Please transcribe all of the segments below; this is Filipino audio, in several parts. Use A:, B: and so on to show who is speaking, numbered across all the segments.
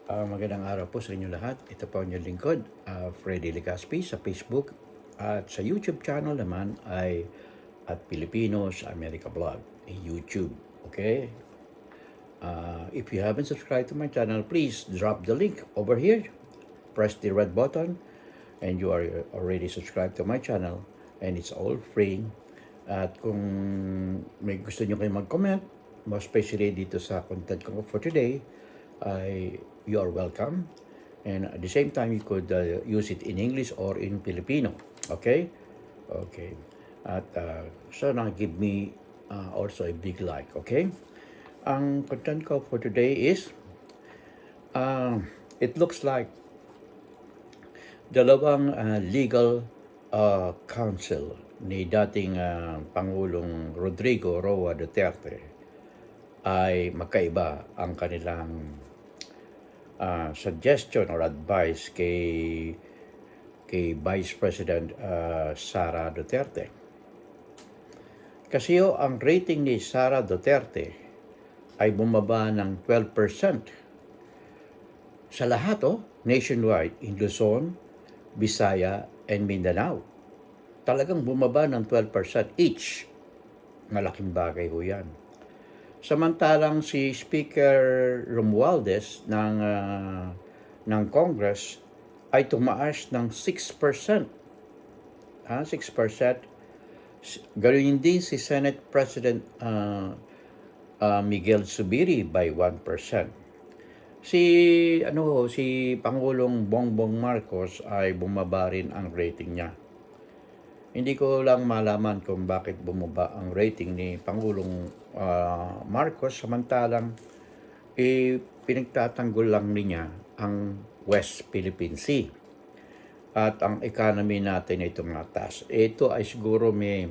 A: Magandang araw po sa inyo lahat. Ito po ang inyong lingkod, Freddy Legaspi sa Facebook at sa YouTube channel naman ay at Filipinos America Vlog, YouTube. Okay? If you haven't subscribed to my channel, please drop the link over here. Press the red button and you are already subscribed to my channel and it's all free. At kung may gusto nyo kayo mag-comment, more especially dito sa content ko for today, you are welcome. And at the same time, you could use it in English or in Filipino. Okay? Okay. At sana give me also a big like. Okay? Ang content ko for today is, it looks like dalawang legal counsel ni dating Pangulong Rodrigo Roa Duterte ay magkaiba ang kanilang suggestion or advice kay Vice President Sara Duterte. Kasi ang rating ni Sara Duterte ay bumaba ng 12% sa lahat nationwide, in Luzon, Visaya, and Mindanao. Talagang bumaba ng 12% each. Malaking bagay ho yan. Samantalang si Speaker Romualdez ng Congress ay tumaas ng 6%. 6%. Ganoon din si Senate President Miguel Zubiri by 1%. Si Pangulong Bongbong Marcos ay bumaba rin ang rating niya. Hindi ko lang malaman kung bakit bumaba ang rating ni Pangulong Marcos samantalang pinagtatanggol lang niya ang West Philippine Sea. At ang economy natin ay tumataas. Ito ay siguro may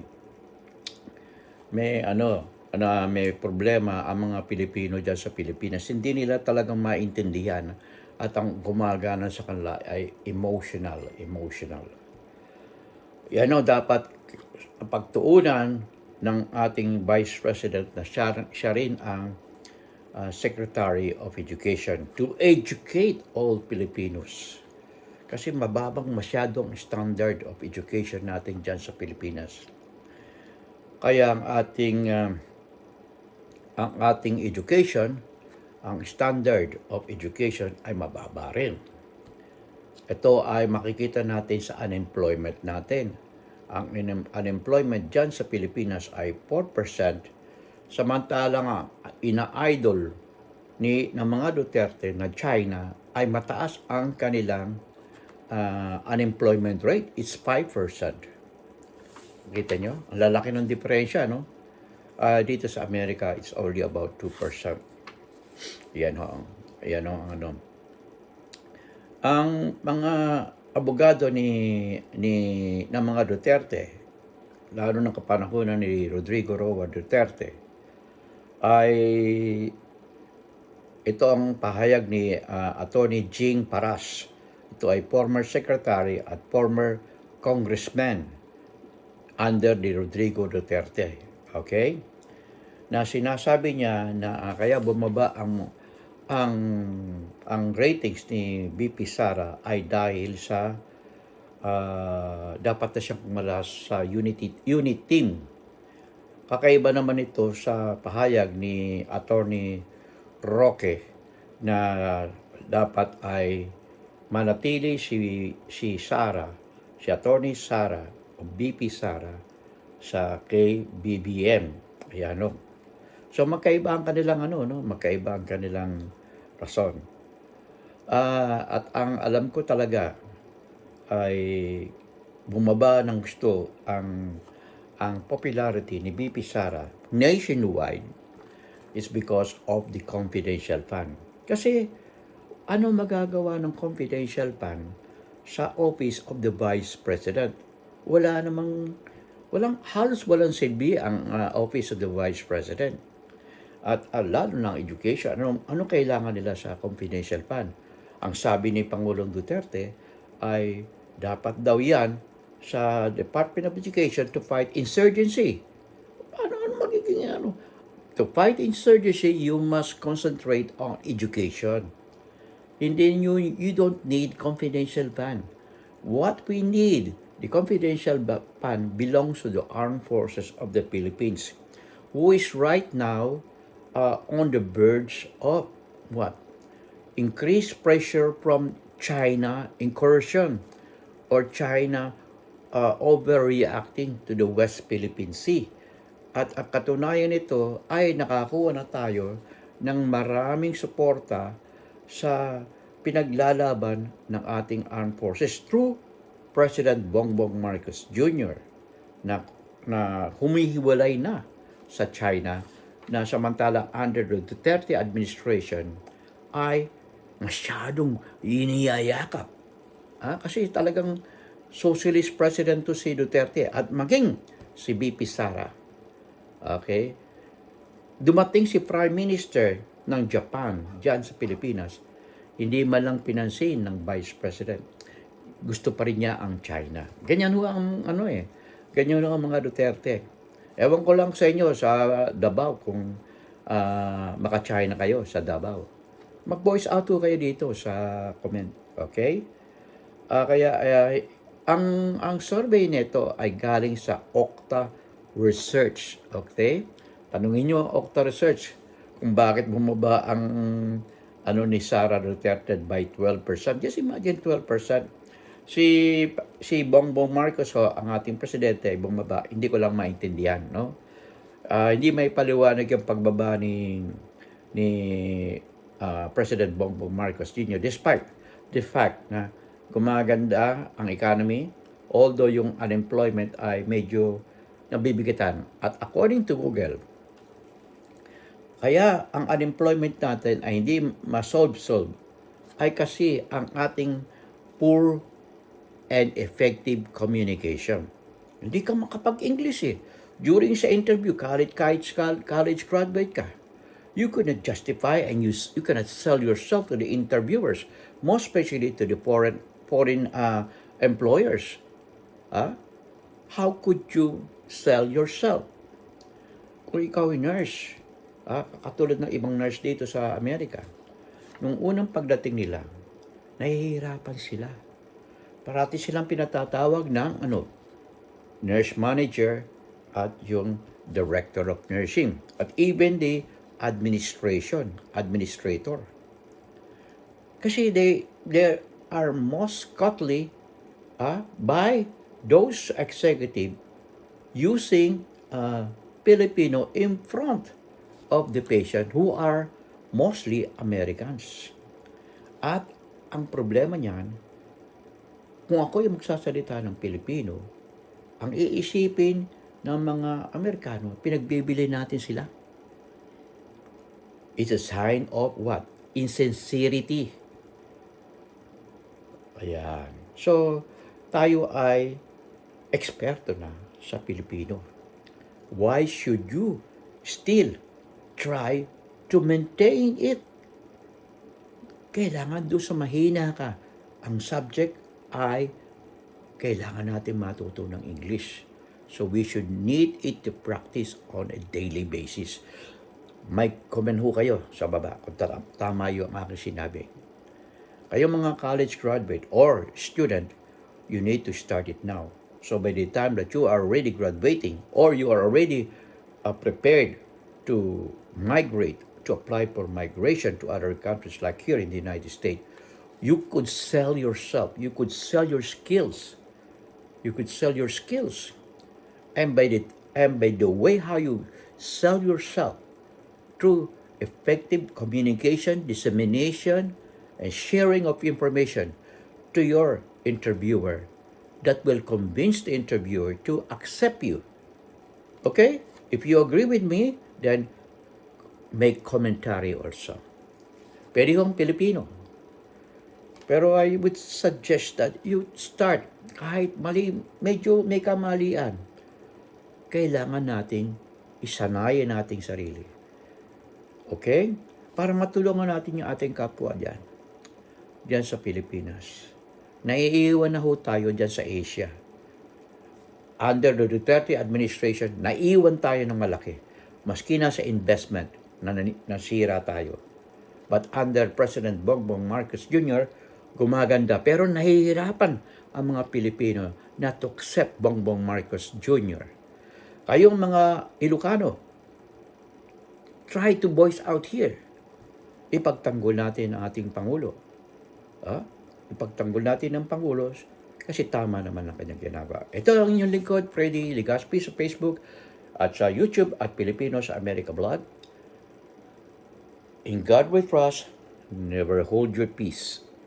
A: problema ang mga Pilipino dyan sa Pilipinas. Hindi nila talagang maintindihan at ang gumagana sa kanila ay emotional. Yan dapat pagtuunan ng ating Vice President na siya rin ang Secretary of Education to educate all Filipinos. Kasi mababang masyadong standard of education natin dyan sa Pilipinas. Kaya ang ating education, ang standard of education ay mababa rin. Ito ay makikita natin sa unemployment natin. Ang unemployment dyan sa Pilipinas ay 4%, samantalang ina-idol ng mga Duterte na China ay mataas ang kanilang unemployment rate. It's 5%. Kita nyo? Ang lalaki ng diferensya, no? Dito sa Amerika, it's only about 2%. Yan ang mga abogado ng mga Duterte, lalo ng kapanahunan ni Rodrigo Roa Duterte, ay ito ang pahayag ni Attorney Jing Paras. Ito ay former secretary at former congressman under ni Rodrigo Duterte. Okay? Na sinasabi niya na kaya bumaba ang ratings ni VP Sara ay dahil sa dapat na siyang pumalas sa unit team. Kakaiba naman ito sa pahayag ni Attorney Roque na dapat ay manatili si Sara, si Attorney Sara o VP Sara sa KBBM. Ayan. So magkaiba ang kanilang magkaiba ang kanilang rason. At ang alam ko talaga ay bumaba ng gusto ang popularity ni VP Sara nationwide is because of the confidential fund. Kasi ano magagawa ng confidential fund sa office of the Vice President? Halos walang silbi ang office of the Vice President. At lalo ng education, ano kailangan nila sa confidential fund? Ang sabi ni Pangulong Duterte ay dapat daw yan sa Department of Education to fight insurgency. Ano magiging To fight insurgency, you must concentrate on education. You don't need confidential fund. What we need, the confidential fund belongs to the armed forces of the Philippines, who is right now on the verge of what? Increased pressure from China incursion or China overreacting to the West Philippine Sea. At ang katunayan nito ay nakakuha na tayo ng maraming suporta sa pinaglalaban ng ating armed forces through President Bongbong Marcos Jr. na humihiwalay na sa China, na samantalang under the Duterte administration ay masyadong iniyayakap. Kasi talagang socialist president to si Duterte at maging si BP Sara. Okay? Dumating si Prime Minister ng Japan diyan sa Pilipinas, hindi man lang pinansin ng Vice President. Gusto pa rin niya ang China. Ganyan ho ang ganyan ho ang mga Duterte. Ewan ko lang sa inyo sa Davao kung maka-China kayo sa Davao. Mag-voice out ho kayo dito sa comment. Okay? Ang survey nito ay galing sa Okta Research. Okay? Tanungin nyo ang Okta Research kung bakit bumaba ang ni Sara Duterte by 12%. Just imagine 12%. Si Bongbong Marcos ang ating presidente ay bumaba. Hindi ko lang maintindihan, no? Hindi may paliwanag yung pagbaba ni President Bongbong Marcos Jr. despite the fact na gumaganda ang economy, although yung unemployment ay medyo nabibigatan. At according to Google, kaya ang unemployment natin ay hindi ma-solve ay kasi ang ating poor and effective communication. Hindi ka makapag-English eh. During sa interview, college graduate ka, you cannot justify and you cannot sell yourself to the interviewers, most especially to the foreign employers. How could you sell yourself? Kung ikaw ay nurse, katulad ng ibang nurse dito sa Amerika, nung unang pagdating nila, nahihirapan sila. Parati silang pinatatawag ng nurse manager at yung director of nursing at even the administrator. Kasi they are most costly by those executive using Filipino in front of the patient who are mostly Americans. At ang problema niyan, kung ako yung magsasalita ng Pilipino, ang iisipin ng mga Amerikano, pinagbibili natin sila. It's a sign of what? Insincerity. Ayan. So, tayo ay eksperto na sa Pilipino. Why should you still try to maintain it? Kailangan doon sa mahina ka. Ang subject ay kailangan natin matuto ng English. So we should need it to practice on a daily basis. May comment ho kayo sa baba kung tama yung aking sinabi. Kayo mga college graduate or student, you need to start it now. So by the time that you are already graduating or you are already prepared to migrate, to apply for migration to other countries like here in the United States, you could sell yourself. You could sell your skills. You could sell your skills. And by the way how you sell yourself through effective communication, dissemination, and sharing of information to your interviewer that will convince the interviewer to accept you. Okay? If you agree with me, then make commentary also. Pwede kong Pilipino. Pero I would suggest that you start kahit medyo may kamalian. Kailangan nating isanayan nating sarili. Okay? Para matulungan natin yung ating kapwa diyan sa Pilipinas. Naiiwan na ho tayo diyan sa Asia. Under the Duterte administration, naiwan tayo ng malaki. Maski na sa investment, nasira tayo. But under President Bongbong Marcos Jr., gumaganda. Pero nahihirapan ang mga Pilipino na to accept Bongbong Marcos Jr. Kayong mga Ilocano, try to voice out here. Ipagtanggol natin ang ating Pangulo. Ipagtanggol natin ang Pangulo kasi tama naman ang kanyang ginagawa. Ito ang inyong lingkod, Freddy Legaspi sa Facebook at sa YouTube at Pilipino sa America Vlog. In God we trust, never hold your peace.